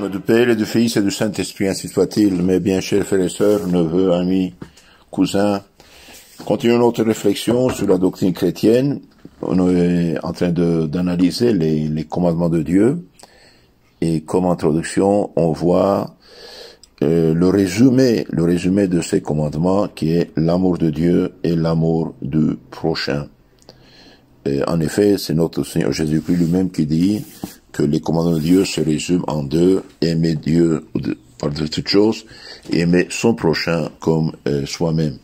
nom du Père et du Fils et du Saint-Esprit, ainsi soit-il. Mes bien chers frères et sœurs, neveux, amis, cousins, continuons notre réflexion sur la doctrine chrétienne. On est en train d'analyser les commandements de Dieu. Et comme introduction, on voit le résumé de ces commandements qui est l'amour de Dieu et l'amour du prochain. Et en effet, c'est notre Seigneur Jésus-Christ lui-même qui dit que les commandements de Dieu se résument en deux: aimer Dieu par-dessus toutes choses et aimer son prochain comme soi-même.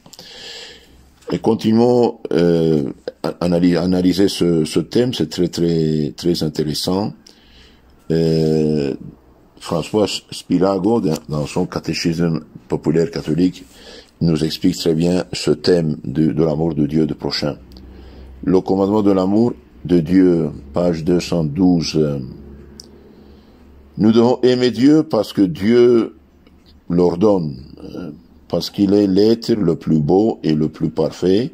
Et continuons à analyser ce thème, c'est très intéressant. François Spirago, dans son catéchisme populaire catholique, nous explique très bien ce thème de l'amour de Dieu, du prochain. Le commandement de l'amour de Dieu, page 212. Nous devons aimer Dieu parce que Dieu l'ordonne, parce qu'il est l'être le plus beau et le plus parfait,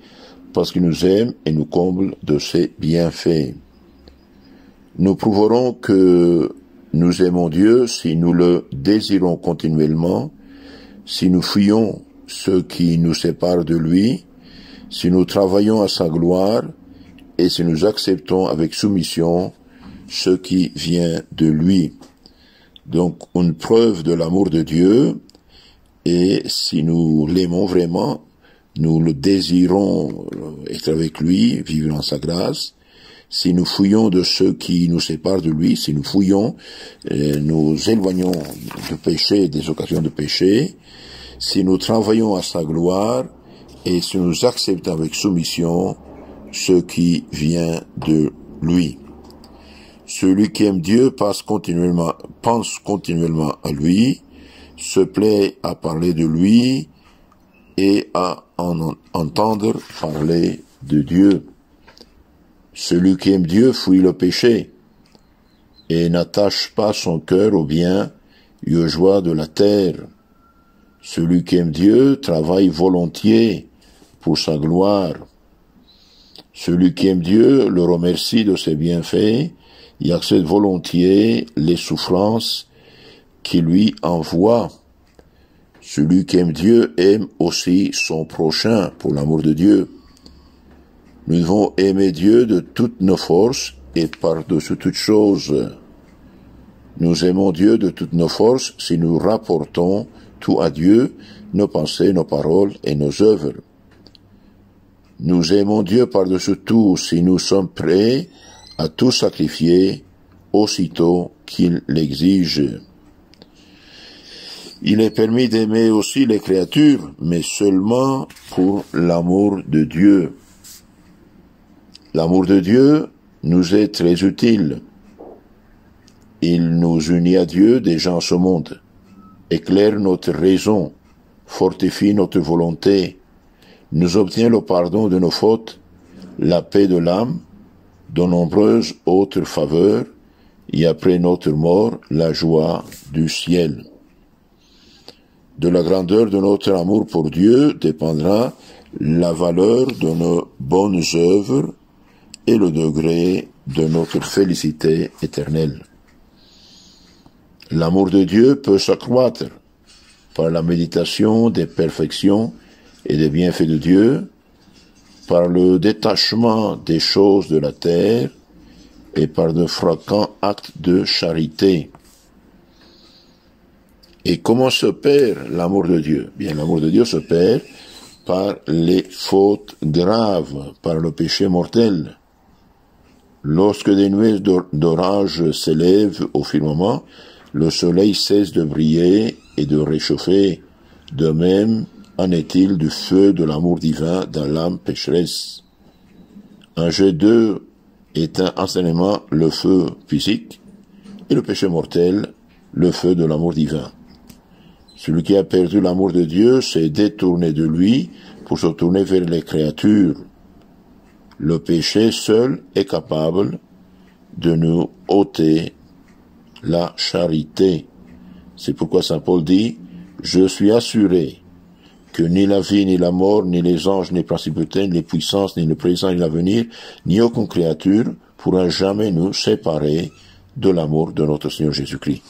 parce qu'il nous aime et nous comble de ses bienfaits. Nous prouverons que nous aimons Dieu si nous le désirons continuellement, si nous fuyons ceux qui nous séparent de lui, si nous travaillons à sa gloire et si nous acceptons avec soumission ce qui vient de lui. Donc, une preuve de l'amour de Dieu, et si nous l'aimons vraiment, nous le désirons être avec lui, vivre en sa grâce. Si nous fuyons de ceux qui nous séparent de lui, si nous fuyons, nous éloignons du péché, des occasions de péché, si nous travaillons à sa gloire, et si nous acceptons avec soumission ce qui vient de lui. Celui qui aime Dieu pense continuellement à lui, se plaît à parler de lui et à en entendre parler de Dieu. Celui qui aime Dieu fuit le péché et n'attache pas son cœur aux biens et aux joies de la terre. Celui qui aime Dieu travaille volontiers pour sa gloire. Celui qui aime Dieu le remercie de ses bienfaits et accepte volontiers les souffrances qu'il lui envoie. Celui qui aime Dieu aime aussi son prochain pour l'amour de Dieu. Nous devons aimer Dieu de toutes nos forces et par-dessus toutes choses. Nous aimons Dieu de toutes nos forces si nous rapportons tout à Dieu, nos pensées, nos paroles et nos œuvres. Nous aimons Dieu par-dessus tout si nous sommes prêts à tout sacrifier aussitôt qu'il l'exige. Il est permis d'aimer aussi les créatures, mais seulement pour l'amour de Dieu. L'amour de Dieu nous est très utile. Il nous unit à Dieu déjà en ce monde, éclaire notre raison, fortifie notre volonté, nous obtient le pardon de nos fautes, la paix de l'âme, de nombreuses autres faveurs, et après notre mort, la joie du ciel. De la grandeur de notre amour pour Dieu dépendra la valeur de nos bonnes œuvres et le degré de notre félicité éternelle. L'amour de Dieu peut s'accroître par la méditation des perfections et des bienfaits de Dieu, par le détachement des choses de la terre et par de fréquents actes de charité. Et comment se perd l'amour de Dieu? Bien, l'amour de Dieu se perd par les fautes graves, par le péché mortel. Lorsque des nuées d'orage s'élèvent au firmament, le soleil cesse de briller et de réchauffer. De même, en est-il du feu de l'amour divin dans l'âme pécheresse. Un jet d'eau éteint instantanément le feu physique et le péché mortel, le feu de l'amour divin. Celui qui a perdu l'amour de Dieu s'est détourné de lui pour se tourner vers les créatures. Le péché seul est capable de nous ôter la charité. C'est pourquoi saint Paul dit: « Je suis assuré que ni la vie, ni la mort, ni les anges, ni les principautés, ni les puissances, ni le présent, ni l'avenir, ni aucune créature pourra jamais nous séparer de l'amour de notre Seigneur Jésus-Christ. »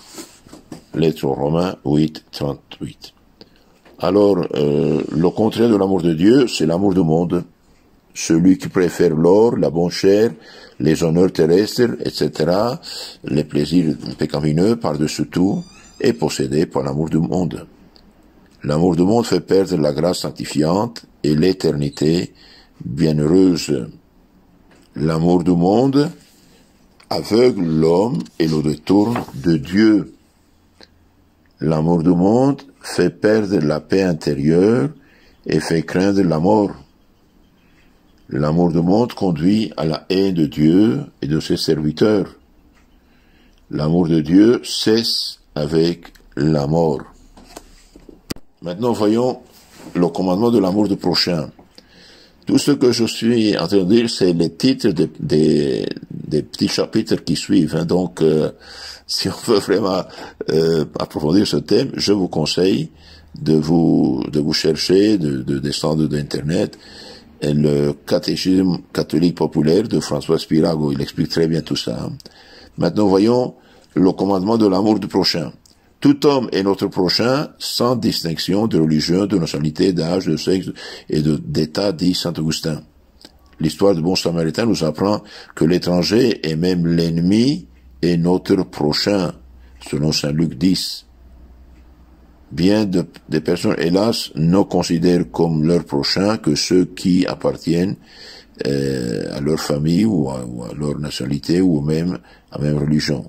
lettre aux Romains 8, 38. Alors, le contraire de l'amour de Dieu, c'est l'amour du monde. Celui qui préfère l'or, la bonne chair, les honneurs terrestres, etc., les plaisirs pécamineux par-dessus tout, est possédé par l'amour du monde. L'amour du monde fait perdre la grâce sanctifiante et l'éternité bienheureuse. L'amour du monde aveugle l'homme et le détourne de Dieu. L'amour du monde fait perdre la paix intérieure et fait craindre la mort. L'amour du monde conduit à la haine de Dieu et de ses serviteurs. L'amour de Dieu cesse avec la mort. Maintenant, voyons le commandement de l'amour du prochain. Tout ce que je suis en train de dire, c'est les titres des petits chapitres qui suivent. Hein. Donc, si on veut vraiment approfondir ce thème, je vous conseille de vous chercher, de descendre d'Internet, le catéchisme catholique populaire de François Spirago. Il explique très bien tout ça. Hein. Maintenant, voyons le commandement de l'amour du prochain. Tout homme est notre prochain, sans distinction de religion, de nationalité, d'âge, de sexe et d'état, dit saint Augustin. L'histoire du bon samaritain nous apprend que l'étranger et même l'ennemi est notre prochain, selon saint Luc 10. Bien des personnes, hélas, ne considèrent comme leur prochain que ceux qui appartiennent à leur famille ou à leur nationalité ou même à la même religion.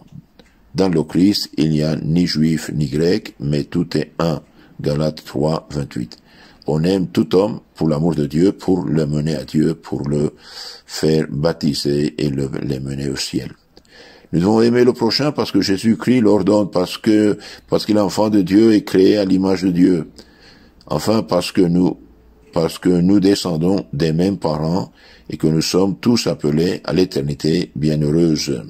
Dans le Christ, il n'y a ni juif ni grec, mais tout est un. Galates 3, 28. On aime tout homme pour l'amour de Dieu, pour le mener à Dieu, pour le faire baptiser et les mener au ciel. Nous devons aimer le prochain parce que Jésus-Christ l'ordonne, parce qu'il est enfant de Dieu et créé à l'image de Dieu. Enfin, parce que nous descendons des mêmes parents et que nous sommes tous appelés à l'éternité bienheureuse.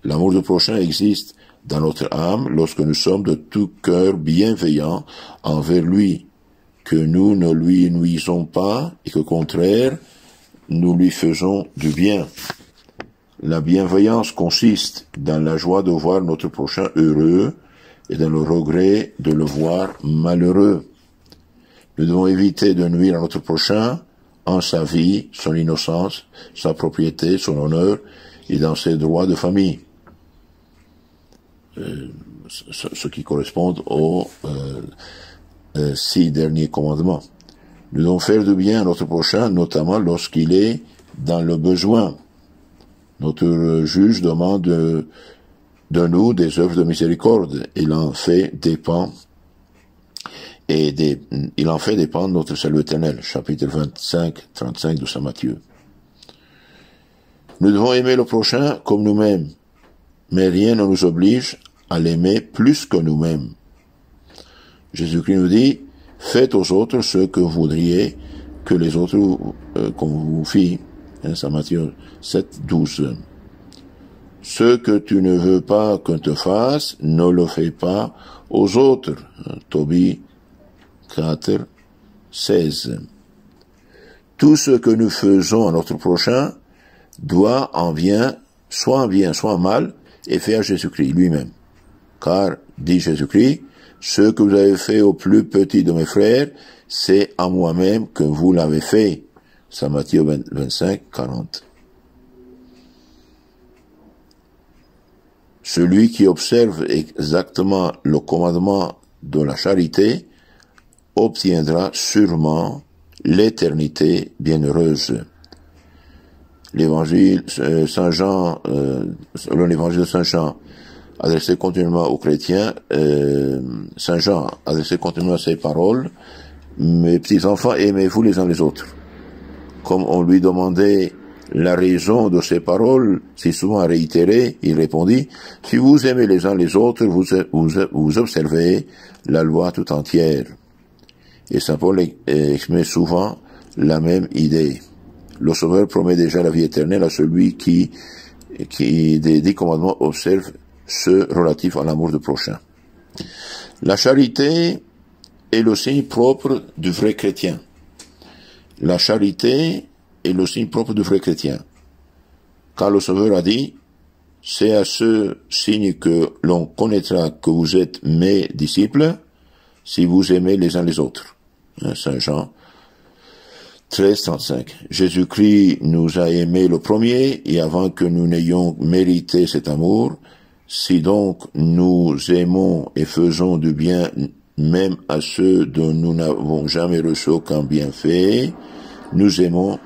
L'amour du prochain existe dans notre âme lorsque nous sommes de tout cœur bienveillants envers lui, que nous ne lui nuisons pas et qu'au contraire, nous lui faisons du bien. La bienveillance consiste dans la joie de voir notre prochain heureux et dans le regret de le voir malheureux. Nous devons éviter de nuire à notre prochain en sa vie, son innocence, sa propriété, son honneur et dans ses droits de famille. Ce qui correspond aux 6 derniers commandements. Nous devons faire du bien à notre prochain, notamment lorsqu'il est dans le besoin. Notre juge demande de nous des œuvres de miséricorde. Il en fait dépendre notre salut éternel. Chapitre 25, 35 de saint Matthieu. Nous devons aimer le prochain comme nous-mêmes, mais rien ne nous oblige à l'aimer plus que nous-mêmes. Jésus-Christ nous dit, faites aux autres ce que vous voudriez que les autres qu'on vous fit. Saint Matthieu 7, 12. Ce que tu ne veux pas qu'on te fasse, ne le fais pas aux autres. Tobie 4, 16. Tout ce que nous faisons à notre prochain doit soit en bien, soit en mal, et fait à Jésus-Christ lui-même. Car, dit Jésus-Christ, ce que vous avez fait au plus petit de mes frères, c'est à moi-même que vous l'avez fait. Saint Matthieu 25, 40. Celui qui observe exactement le commandement de la charité obtiendra sûrement l'éternité bienheureuse. L'évangile selon l'évangile de Saint Jean, adressé continuellement aux chrétiens, Saint Jean adressait continuellement ces paroles, mes petits enfants, aimez-vous les uns les autres. Comme on lui demandait la raison de ces paroles, si souvent réitérées, il répondit, si vous aimez les uns les autres, vous observez la loi tout entière. Et Saint Paul exprimait souvent la même idée. Le Sauveur promet déjà la vie éternelle à celui qui des 10 commandements observe ceux relatifs à l'amour du prochain. La charité est le signe propre du vrai chrétien. La charité est le signe propre du vrai chrétien. Car le Sauveur a dit, C'est à ce signe que l'on connaîtra que vous êtes mes disciples, si vous aimez les uns les autres. Saint Jean 13:35. Jésus-Christ nous a aimés le premier, et avant que nous n'ayons mérité cet amour, si donc nous aimons et faisons du bien même à ceux dont nous n'avons jamais reçu aucun bienfait, nous aimons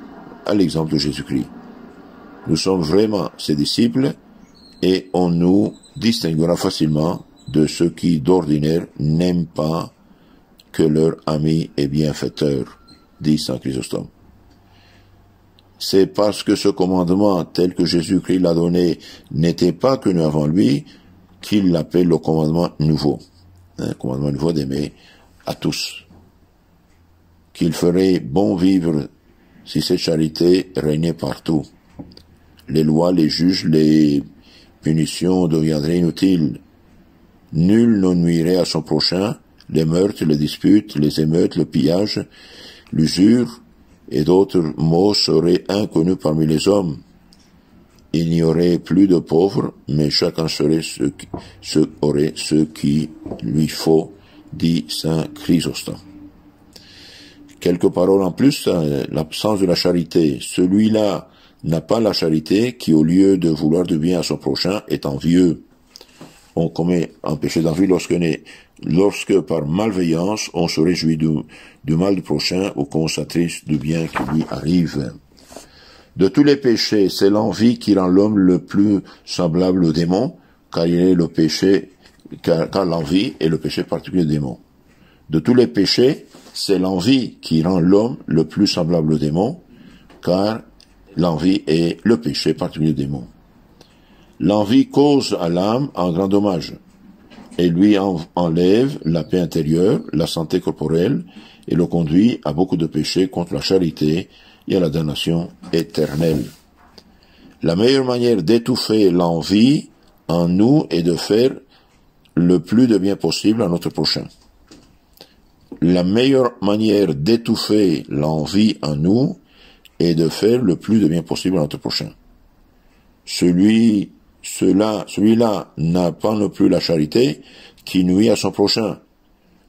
à l'exemple de Jésus-Christ. Nous sommes vraiment ses disciples, et on nous distinguera facilement de ceux qui d'ordinaire n'aiment pas que leur ami est bienfaiteur, dit Saint Chrysostome. C'est parce que ce commandement, tel que Jésus-Christ l'a donné, n'était pas connu avant lui, qu'il l'appelle le commandement nouveau. Commandement nouveau d'aimer à tous. Qu'il ferait bon vivre si cette charité régnait partout. Les lois, les juges, les punitions deviendraient inutiles. Nul ne nuirait à son prochain. Les meurtres, les disputes, les émeutes, le pillage, l'usure et d'autres maux seraient inconnus parmi les hommes. Il n'y aurait plus de pauvres, mais chacun aurait ce qu'il lui faut, dit Saint Chrysostome. Quelques paroles en plus, l'absence de la charité. Celui-là n'a pas la charité qui, au lieu de vouloir du bien à son prochain, est envieux. On commet un péché d'envie lorsque par malveillance on se réjouit du mal du prochain ou qu'on s'attriste du bien qui lui arrive. De tous les péchés, c'est l'envie qui rend l'homme le plus semblable au démon, car l'envie est le péché particulier du démon. De tous les péchés, c'est l'envie qui rend l'homme le plus semblable au démon, car l'envie est le péché particulier du démon. L'envie cause à l'âme un grand dommage et lui enlève la paix intérieure, la santé corporelle et le conduit à beaucoup de péchés contre la charité et à la damnation éternelle. La meilleure manière d'étouffer l'envie en nous est de faire le plus de bien possible à notre prochain. La meilleure manière d'étouffer l'envie en nous est de faire le plus de bien possible à notre prochain. Celui-là n'a pas non plus la charité qui nuit à son prochain,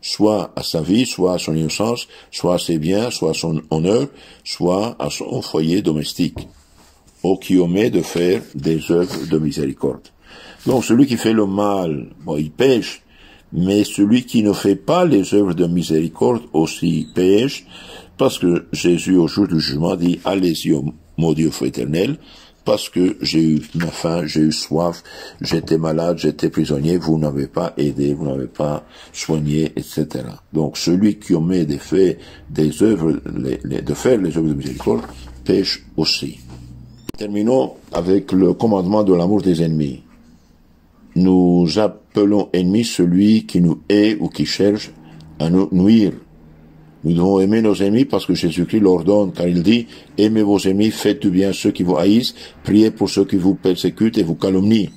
soit à sa vie, soit à son innocence, soit à ses biens, soit à son honneur, soit à son foyer domestique, ou qui omet de faire des œuvres de miséricorde. Donc celui qui fait le mal, il pêche, mais celui qui ne fait pas les œuvres de miséricorde aussi pêche, parce que Jésus au jour du jugement dit « Allez-y au maudit au feu éternel », parce que j'ai eu faim, j'ai eu soif, j'étais malade, j'étais prisonnier, vous n'avez pas aidé, vous n'avez pas soigné, etc. Donc celui qui omet de faire des œuvres, de faire les œuvres de miséricorde, pêche aussi. Terminons avec le commandement de l'amour des ennemis. Nous appelons ennemi celui qui nous hait ou qui cherche à nous nuire. Nous devons aimer nos ennemis parce que Jésus-Christ l'ordonne, car il dit « Aimez vos ennemis, faites du bien à ceux qui vous haïssent, priez pour ceux qui vous persécutent et vous calomnient. »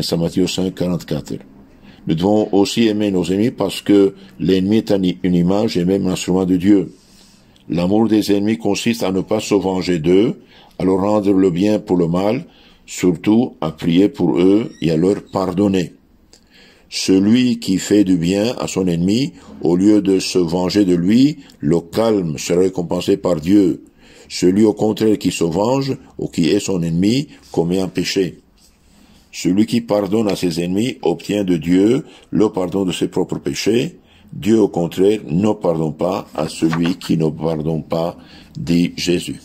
Saint Matthieu 5:44. Nous devons aussi aimer nos ennemis parce que l'ennemi est une image et même un instrument de Dieu. L'amour des ennemis consiste à ne pas se venger d'eux, à leur rendre le bien pour le mal, surtout à prier pour eux et à leur pardonner. Celui qui fait du bien à son ennemi, au lieu de se venger de lui, le calme sera récompensé par Dieu. Celui au contraire qui se venge, ou qui est son ennemi, commet un péché. Celui qui pardonne à ses ennemis obtient de Dieu le pardon de ses propres péchés. Dieu au contraire ne pardonne pas à celui qui ne pardonne pas, dit Jésus.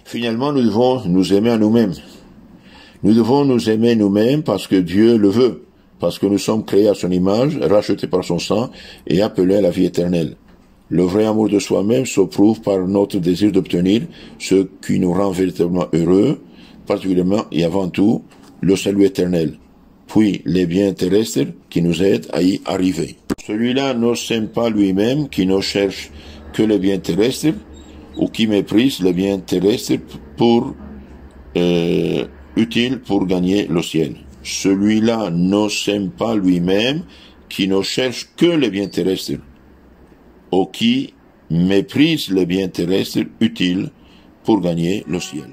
Finalement, nous devons nous aimer à nous-mêmes. Nous devons nous aimer nous-mêmes parce que Dieu le veut. Parce que nous sommes créés à son image, rachetés par son sang et appelés à la vie éternelle. Le vrai amour de soi-même se prouve par notre désir d'obtenir ce qui nous rend véritablement heureux, particulièrement et avant tout, le salut éternel, puis les biens terrestres qui nous aident à y arriver. Celui-là ne s'aime pas lui-même, qui ne cherche que les biens terrestres, ou qui méprise les biens terrestres utiles pour gagner le ciel. Celui-là ne s'aime pas lui-même, qui ne cherche que les biens terrestres, ou qui méprise les biens terrestres utiles pour gagner le ciel.